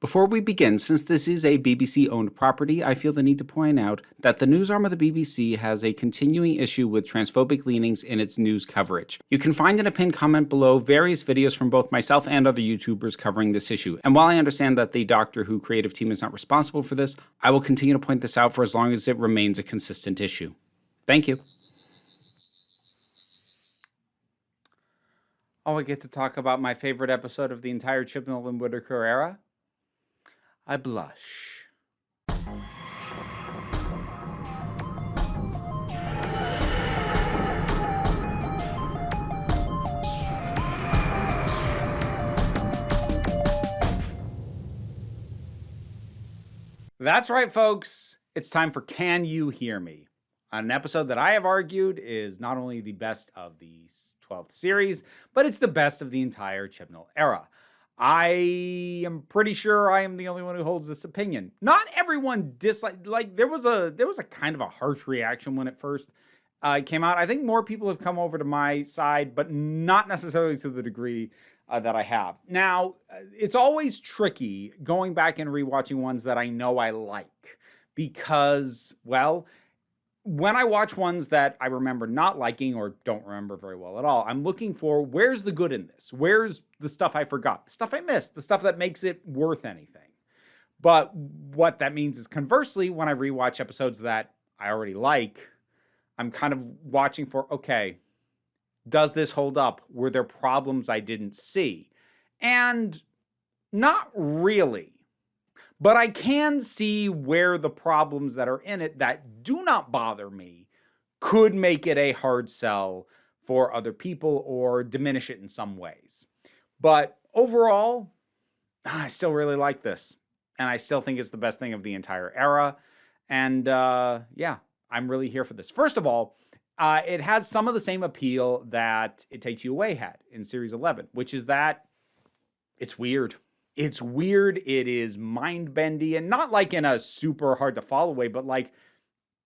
Before we begin, since this is a BBC-owned property, I feel the need to point out that the news arm of the BBC has a continuing issue with transphobic leanings in its news coverage. You can find in a pinned comment below various videos from both myself and other YouTubers covering this issue. And while I understand that the Doctor Who creative team is not responsible for this, I will continue to point this out for as long as it remains a consistent issue. Thank you. Oh, I get to talk about my favorite episode of the entire Chibnall and Whittaker era? I blush. That's right, folks. It's time for Can You Hear Me? An episode that I have argued is not only the best of the 12th series, but it's the best of the entire Chibnall era. I am pretty sure I am the only one who holds this opinion. Not everyone disliked, there was a kind of a harsh reaction when it first came out. I think more people have come over to my side, but not necessarily to the degree that I have. Now, it's always tricky going back and rewatching ones that I know I like because, well, when I watch ones that I remember not liking or don't remember very well at all, I'm looking for where's the good in this? Where's the stuff I forgot? The stuff I missed? The stuff that makes it worth anything? But what that means is conversely, when I rewatch episodes that I already like, I'm kind of watching for, okay, does this hold up? Were there problems I didn't see? And not really. But I can see where the problems that are in it that do not bother me could make it a hard sell for other people or diminish it in some ways. But overall, I still really like this. And I still think it's the best thing of the entire era. And yeah, I'm really here for this. First of all, it has some of the same appeal that It Takes You Away had in Series 11, which is that it's weird. It's weird, it is mind-bendy, and not like in a super hard-to-follow way, but like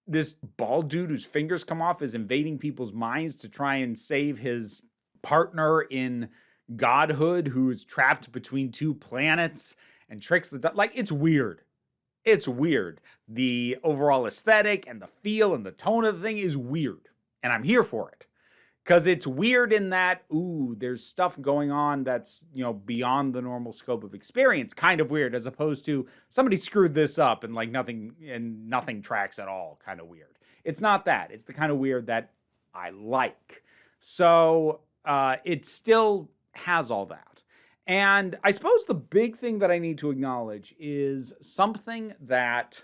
this bald dude whose fingers come off is invading people's minds to try and save his partner in godhood who's trapped between two planets and tricks the... Like, it's weird. It's weird. The overall aesthetic and the feel and the tone of the thing is weird, and I'm here for it. Because it's weird in that, ooh, there's stuff going on that's, beyond the normal scope of experience. Kind of weird, as opposed to somebody screwed this up and nothing tracks at all. Kind of weird. It's not that. It's the kind of weird that I like. So it still has all that. And I suppose the big thing that I need to acknowledge is something that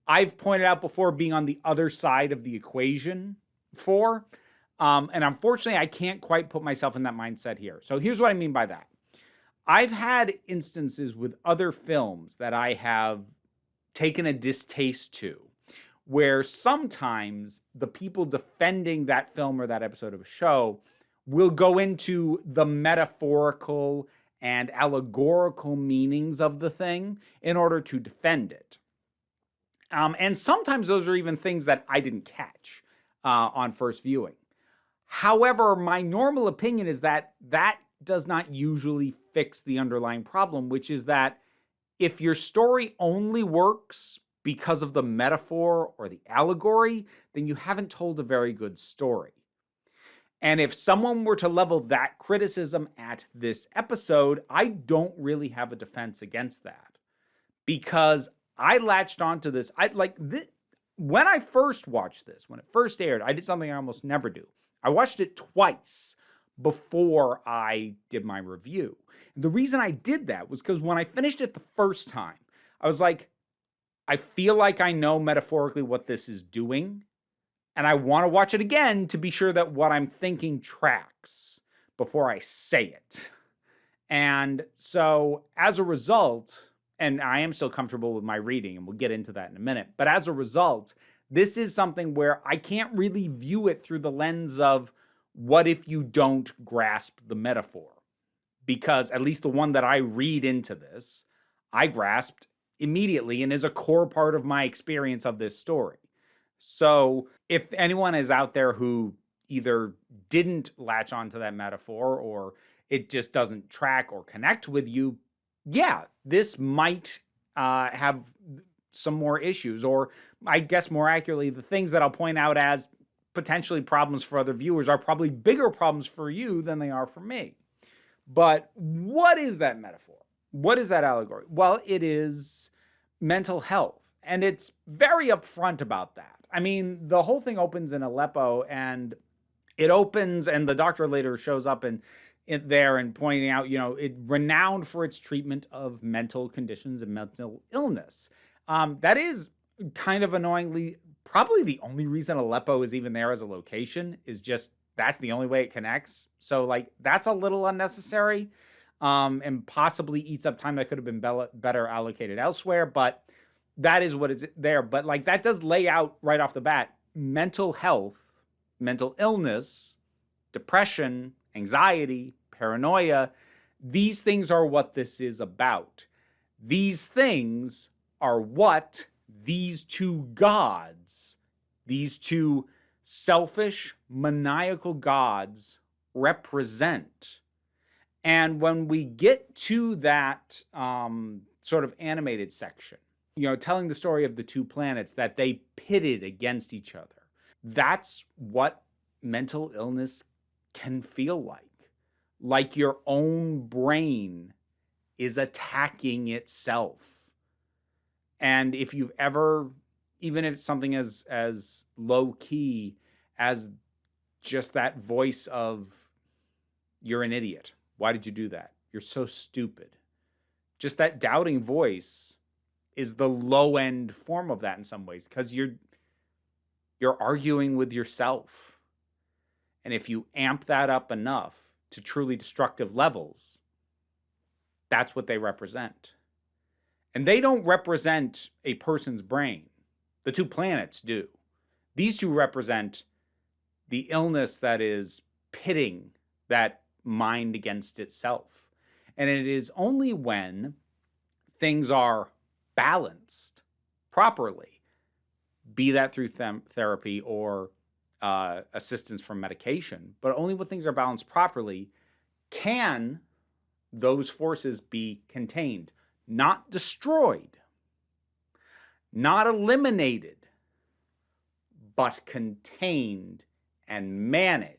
I've pointed out before being on the other side of the equation for. And unfortunately, I can't quite put myself in that mindset here. So here's what I mean by that. I've had instances with other films that I have taken a distaste to, where sometimes the people defending that film or that episode of a show will go into the metaphorical and allegorical meanings of the thing in order to defend it. And sometimes those are even things that I didn't catch on first viewing. However, my normal opinion is that that does not usually fix the underlying problem, which is that if your story only works because of the metaphor or the allegory, then you haven't told a very good story. And if someone were to level that criticism at this episode, I don't really have a defense against that. Because I latched onto this. When I first watched this, when it first aired, I did something I almost never do. I watched it twice before I did my review. And the reason I did that was because when I finished it the first time, I was like, I feel like I know metaphorically what this is doing, and I want to watch it again to be sure that what I'm thinking tracks before I say it. And so as a result, and I am still comfortable with my reading, and we'll get into that in a minute, but as a result, this is something where I can't really view it through the lens of what if you don't grasp the metaphor? Because at least the one that I read into this, I grasped immediately and is a core part of my experience of this story. So if anyone is out there who either didn't latch onto that metaphor or it just doesn't track or connect with you, yeah, this might have some more issues, or I guess more accurately, the things that I'll point out as potentially problems for other viewers are probably bigger problems for you than they are for me. But what is that metaphor? What is that allegory? Well, it is mental health, and it's very upfront about that. I mean, the whole thing opens in Aleppo, and it opens, and the doctor later shows up there and pointing out, it renowned for its treatment of mental conditions and mental illness. That is kind of annoyingly probably the only reason Aleppo is even there as a location, is just that's the only way it connects. So like that's a little unnecessary, and possibly eats up time that could have been better allocated elsewhere. But that is what is there. But like that does lay out right off the bat mental health, mental illness, depression, anxiety, paranoia. These things are what this is about. These things are what these two gods, these two selfish, maniacal gods represent. And when we get to that sort of animated section, telling the story of the two planets that they pitted against each other, that's what mental illness can feel like. Like your own brain is attacking itself. And if you've ever, even if it's something as low key as just that voice of, you're an idiot. Why did you do that? You're so stupid. Just that doubting voice is the low end form of that in some ways, because you're arguing with yourself. And if you amp that up enough to truly destructive levels, that's what they represent. And they don't represent a person's brain. The two planets do. These two represent the illness that is pitting that mind against itself. And it is only when things are balanced properly, be that through therapy or assistance from medication, but only when things are balanced properly can those forces be contained. Not destroyed, not eliminated, but contained and managed.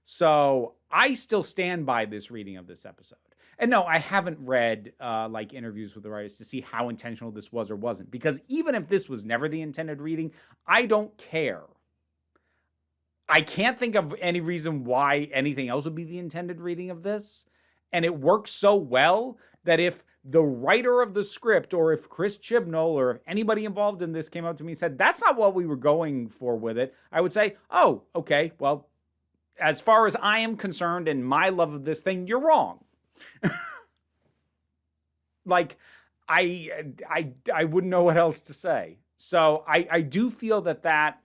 So I still stand by this reading of this episode. And no, I haven't read like interviews with the writers to see how intentional this was or wasn't. Because even if this was never the intended reading, I don't care. I can't think of any reason why anything else would be the intended reading of this. And it works so well that if the writer of the script, or if Chris Chibnall, or if anybody involved in this came up to me and said, that's not what we were going for with it, I would say, oh, okay, well, as far as I am concerned and my love of this thing, you're wrong. Like, I wouldn't know what else to say. So I do feel that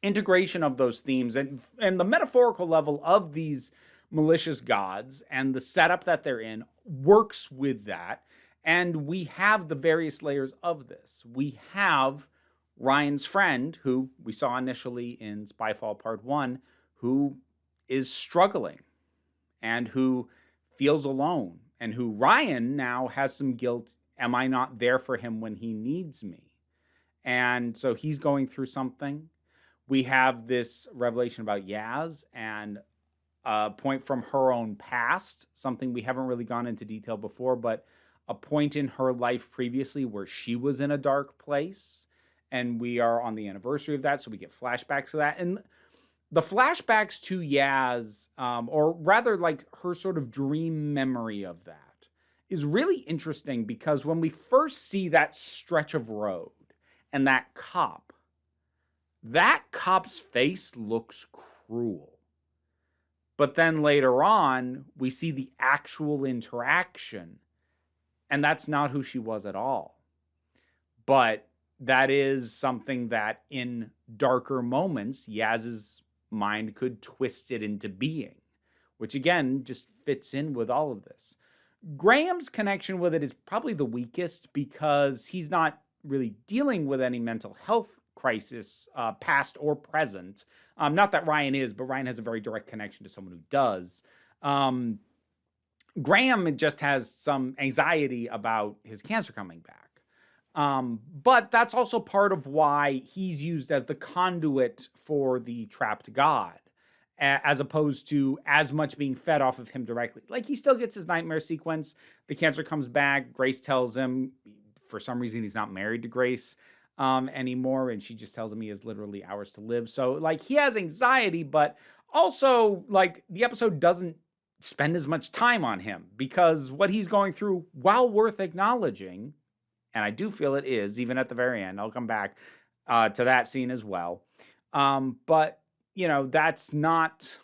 integration of those themes and the metaphorical level of these malicious gods and the setup that they're in works with that. And we have the various layers of this. We have Ryan's friend, who we saw initially in Spyfall Part 1, who is struggling and who feels alone, and who Ryan now has some guilt. Am I not there for him when he needs me? And so he's going through something. We have this revelation about Yaz and a point from her own past, something we haven't really gone into detail before, but a point in her life previously where she was in a dark place. And we are on the anniversary of that, so we get flashbacks of that. And the flashbacks to Yaz, or rather like her sort of dream memory of that, is really interesting, because when we first see that stretch of road and that cop's face looks cruel. But then later on, we see the actual interaction, and that's not who she was at all. But that is something that in darker moments, Yaz's mind could twist it into being, which again just fits in with all of this. Graham's connection with it is probably the weakest, because he's not really dealing with any mental health crisis, past or present. Not that Ryan is, but Ryan has a very direct connection to someone who does. Graham just has some anxiety about his cancer coming back. But that's also part of why he's used as the conduit for the trapped god, as opposed to as much being fed off of him directly. Like, he still gets his nightmare sequence. The cancer comes back. Grace tells him, for some reason, he's not married to Grace anymore. And she just tells him he has literally hours to live. So, like, he has anxiety, but also, like, the episode doesn't spend as much time on him, because what he's going through, while worth acknowledging, and I do feel it is, even at the very end, I'll come back to that scene as well. But, you know, that's not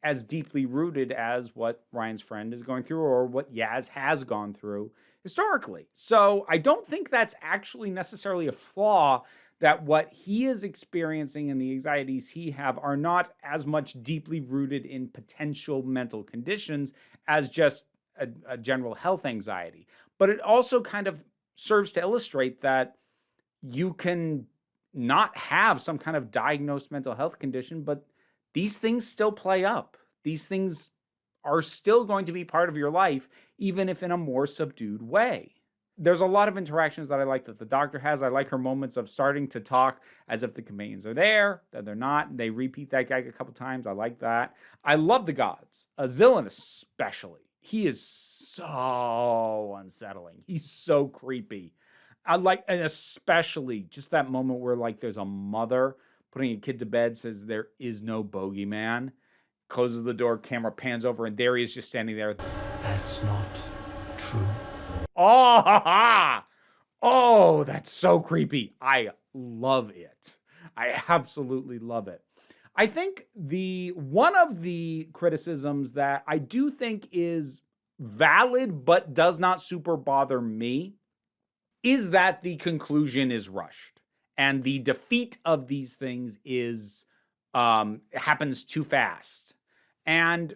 as deeply rooted as what Ryan's friend is going through, or what Yaz has gone through historically. So I don't think that's actually necessarily a flaw, that what he is experiencing and the anxieties he have are not as much deeply rooted in potential mental conditions as just a general health anxiety. But it also kind of serves to illustrate that you can not have some kind of diagnosed mental health condition, but these things still play up. These things are still going to be part of your life, even if in a more subdued way. There's a lot of interactions that I like that the Doctor has. I like her moments of starting to talk as if the companions are there, that they're not. They repeat that gag a couple times. I like that. I love the gods. Zillan especially. He is so unsettling. He's so creepy. I like, and especially just that moment where, like, there's a mother putting a kid to bed, says there is no bogeyman, closes the door, camera pans over, and there he is just standing there. That's not true. Oh, ha, ha. Oh, that's so creepy. I love it. I absolutely love it. I think one of the criticisms that I do think is valid but does not super bother me is that the conclusion is rushed, and the defeat of these things is happens too fast. And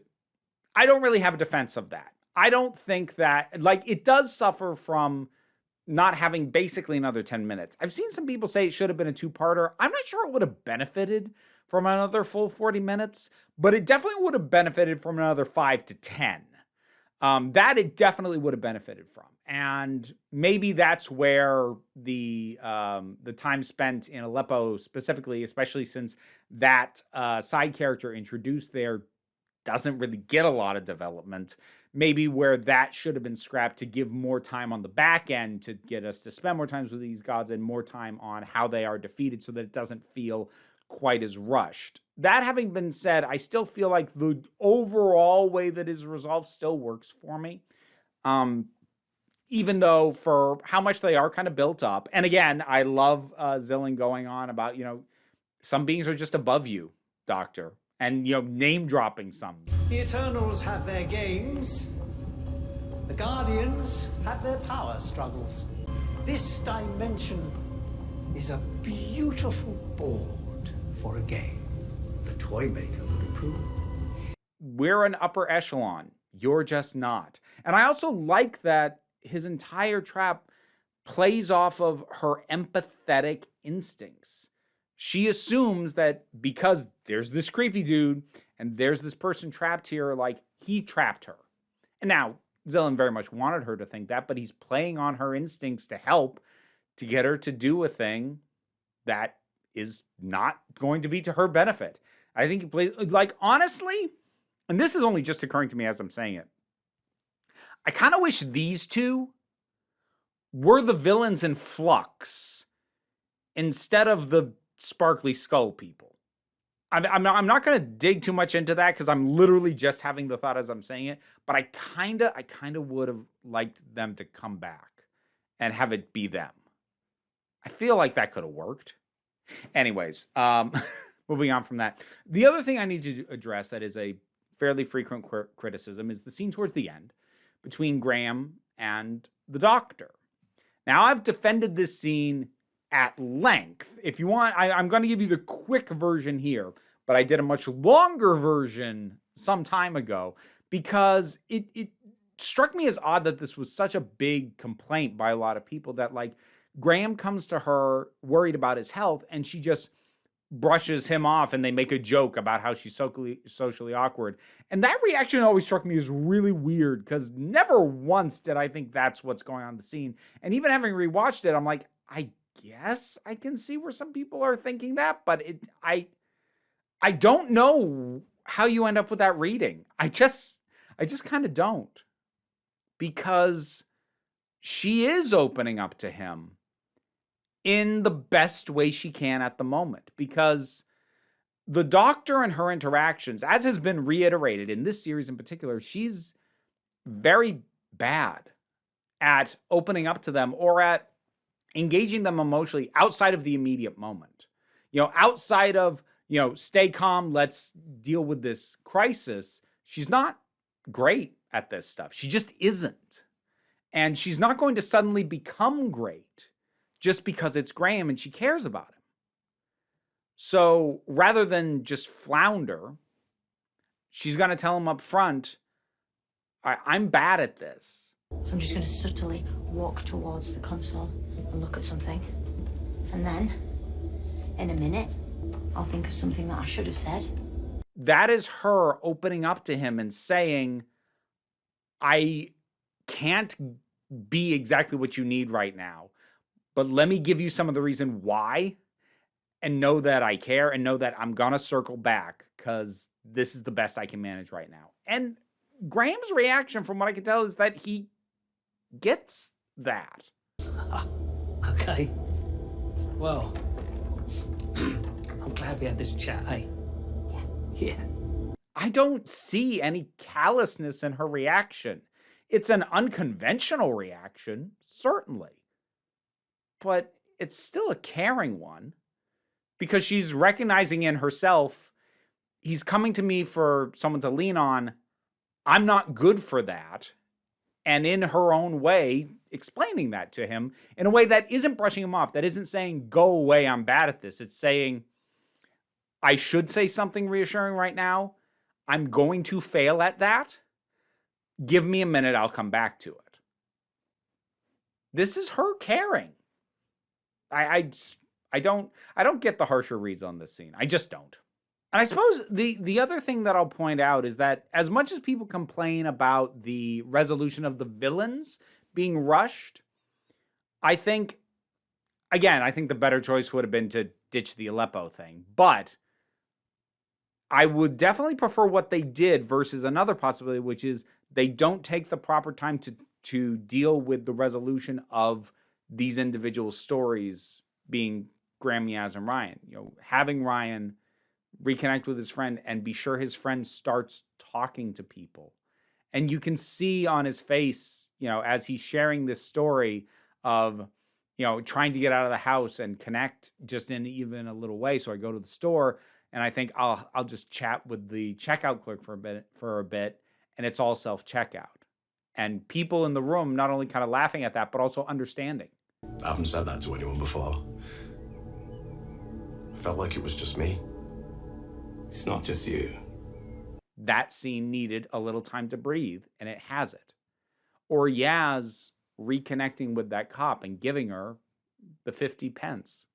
I don't really have a defense of that. I don't think that, like, it does suffer from not having basically another 10 minutes. I've seen some people say it should have been a two-parter. I'm not sure it would have benefited from another full 40 minutes, but it definitely would have benefited from another 5 to 10. That it definitely would have benefited from. And maybe that's where the time spent in Aleppo specifically, especially since that side character introduced there doesn't really get a lot of development, maybe where that should have been scrapped to give more time on the back end to get us to spend more time with these gods and more time on how they are defeated, so that it doesn't feel quite as rushed. That having been said, I still feel like the overall way that is resolved still works for me. Even though for how much they are kind of built up. And again, I love Zillan going on about, you know, some beings are just above you, Doctor. And, you know, name dropping some. The Eternals have their games. The Guardians have their power struggles. This dimension is a beautiful board for a game. The toy maker would approve. We're an upper echelon. You're just not. And I also like that his entire trap plays off of her empathetic instincts. She assumes that because there's this creepy dude and there's this person trapped here, like, he trapped her. And now, Zillan very much wanted her to think that, but he's playing on her instincts to help, to get her to do a thing that is not going to be to her benefit. I think he plays, like, honestly, and this is only just occurring to me as I'm saying it, I kind of wish these two were the villains in Flux instead of the sparkly skull people. I'm not going to dig too much into that, because I'm literally just having the thought as I'm saying it, but I kind of would have liked them to come back and have it be them. I feel like that could have worked. Anyways, moving on from that. The other thing I need to address that is a fairly frequent criticism is the scene towards the end between Graham and the Doctor. Now, I've defended this scene at length. If you want, I'm going to give you the quick version here, but I did a much longer version some time ago, because it struck me as odd that this was such a big complaint by a lot of people, that, like, Graham comes to her worried about his health, and she just brushes him off and they make a joke about how she's socially awkward. And that reaction always struck me as really weird because never once did I think that's what's going on in the scene. And even having rewatched it, I'm like, I guess I can see where some people are thinking that, but I don't know how you end up with that reading. I just kind of don't, because she is opening up to him in the best way she can at the moment, because the Doctor and her interactions, as has been reiterated in this series in particular, she's very bad at opening up to them or at engaging them emotionally outside of the immediate moment. Outside of, stay calm, let's deal with this crisis. She's not great at this stuff. She just isn't. And she's not going to suddenly become great just because it's Graham and she cares about him. So rather than just flounder, she's going to tell him up front, I'm bad at this. So I'm just going to subtly walk towards the console and look at something. And then, in a minute, I'll think of something that I should have said. That is her opening up to him and saying, I can't be exactly what you need right now, but let me give you some of the reason why, and know that I care and know that I'm going to circle back because this is the best I can manage right now. And Graham's reaction, from what I can tell, is that he gets that. Okay. Well, I'm glad we had this chat, eh? Yeah. I don't see any callousness in her reaction. It's an unconventional reaction, certainly, but it's still a caring one, because she's recognizing in herself, he's coming to me for someone to lean on. I'm not good for that. And in her own way, explaining that to him in a way that isn't brushing him off, that isn't saying, go away, I'm bad at this. It's saying, I should say something reassuring right now. I'm going to fail at that. Give me a minute, I'll come back to it. This is her caring. I don't get the harsher reads on this scene. I just don't. And I suppose the other thing that I'll point out is that as much as people complain about the resolution of the villains being rushed, I think the better choice would have been to ditch the Aleppo thing. But I would definitely prefer what they did versus another possibility, which is they don't take the proper time to deal with the resolution of these individual stories, being Graham, Yaz, and Ryan. Having Ryan reconnect with his friend and be sure his friend starts talking to people. And you can see on his face, as he's sharing this story of, trying to get out of the house and connect just in even a little way. So I go to the store and I think I'll just chat with the checkout clerk for a bit, and it's all self-checkout. And people in the room not only kind of laughing at that, but also understanding. I haven't said that to anyone before. I felt like it was just me. It's not just you. That scene needed a little time to breathe, and it has it. Or Yaz reconnecting with that cop and giving her the 50 pence.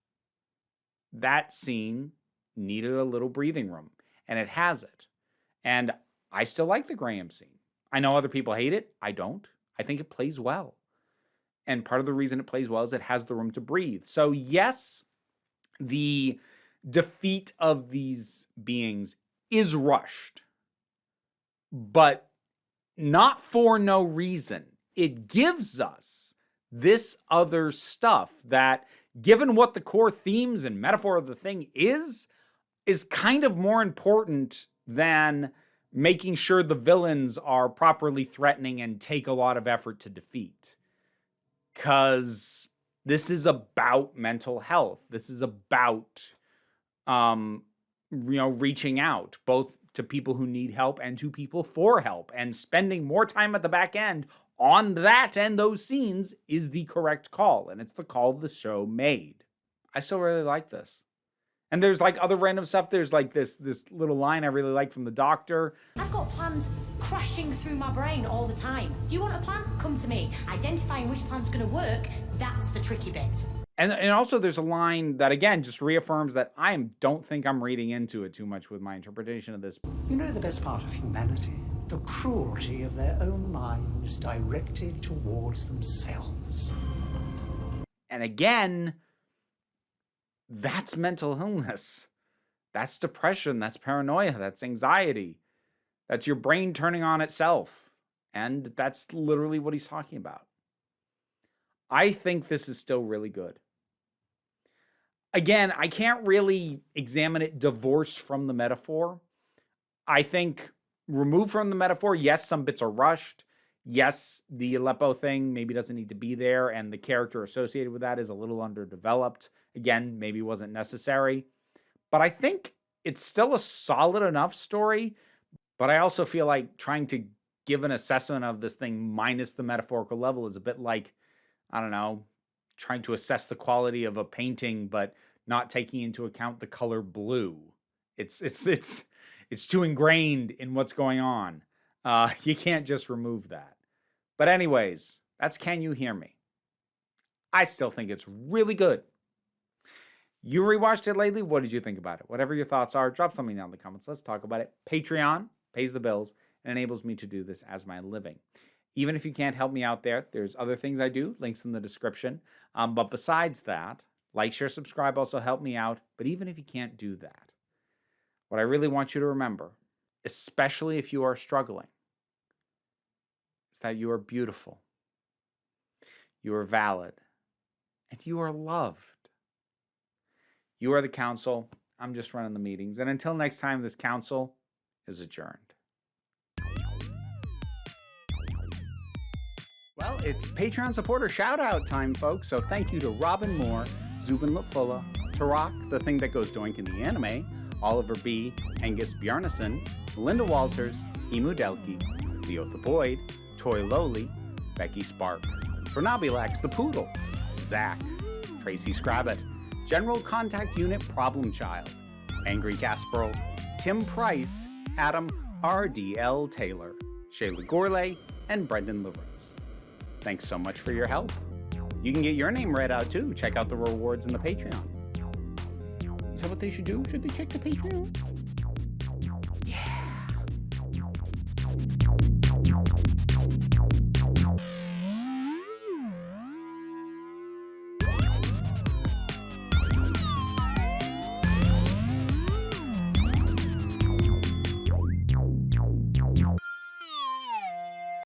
That scene needed a little breathing room, and it has it. And I still like the Graham scene. I know other people hate it. I don't. I think it plays well. And part of the reason it plays well is it has the room to breathe. So yes, the defeat of these beings is rushed, but not for no reason. It gives us this other stuff that, given what the core themes and metaphor of the thing is kind of more important than making sure the villains are properly threatening and take a lot of effort to defeat. Because this is about mental health. This is about, reaching out both to people who need help and to people for help, and spending more time at the back end on that and those scenes is the correct call. And it's the call the show made. I still really like this. And there's like other random stuff. There's like this little line I really like from the doctor. I've got plans crashing through my brain all the time. You want a plan? Come to me. Identifying which plan's going to work, that's the tricky bit. And also there's a line that, again, just reaffirms that don't think I'm reading into it too much with my interpretation of this. You know the best part of humanity? The cruelty of their own minds directed towards themselves. And again, that's mental illness. That's depression. That's paranoia. That's anxiety. That's your brain turning on itself. And that's literally what he's talking about. I think this is still really good. Again, I can't really examine it divorced from the metaphor. I think removed from the metaphor, yes, some bits are rushed. Yes, the Aleppo thing maybe doesn't need to be there, and the character associated with that is a little underdeveloped. Again, maybe wasn't necessary. But I think it's still a solid enough story, but I also feel like trying to give an assessment of this thing minus the metaphorical level is a bit like, I don't know, trying to assess the quality of a painting, but not taking into account the color blue. It's too ingrained in what's going on. You can't just remove that. But anyways, that's Can You Hear Me? I still think it's really good. You rewatched it lately? What did you think about it? Whatever your thoughts are, drop something down in the comments. Let's talk about it. Patreon pays the bills and enables me to do this as my living. Even if you can't help me out there, there's other things I do, links in the description. But besides that, like, share, subscribe also help me out. But even if you can't do that, what I really want you to remember, especially if you are struggling, is that you are beautiful, you are valid, and you are loved. You are the council. I'm just running the meetings. And until next time, this council is adjourned. Well, it's Patreon supporter shout-out time, folks. So thank you to Robin Moore, Zubin Lutfulla, Tarak, the thing that goes doink in the anime, Oliver B., Angus Bjarnason, Linda Walters, Emu Delkey, Leotha Boyd, Toy Lowly, Becky Spark, Vernabulax the Poodle, Zach, Tracy Scrabbit, General Contact Unit Problem Child, Angry Gasperl, Tim Price, Adam R.D.L. Taylor, Shayla Gourlay, and Brendan LaRose. Thanks so much for your help. You can get your name read out too. Check out the rewards in the Patreon. Is that what they should do? Should they check the Patreon?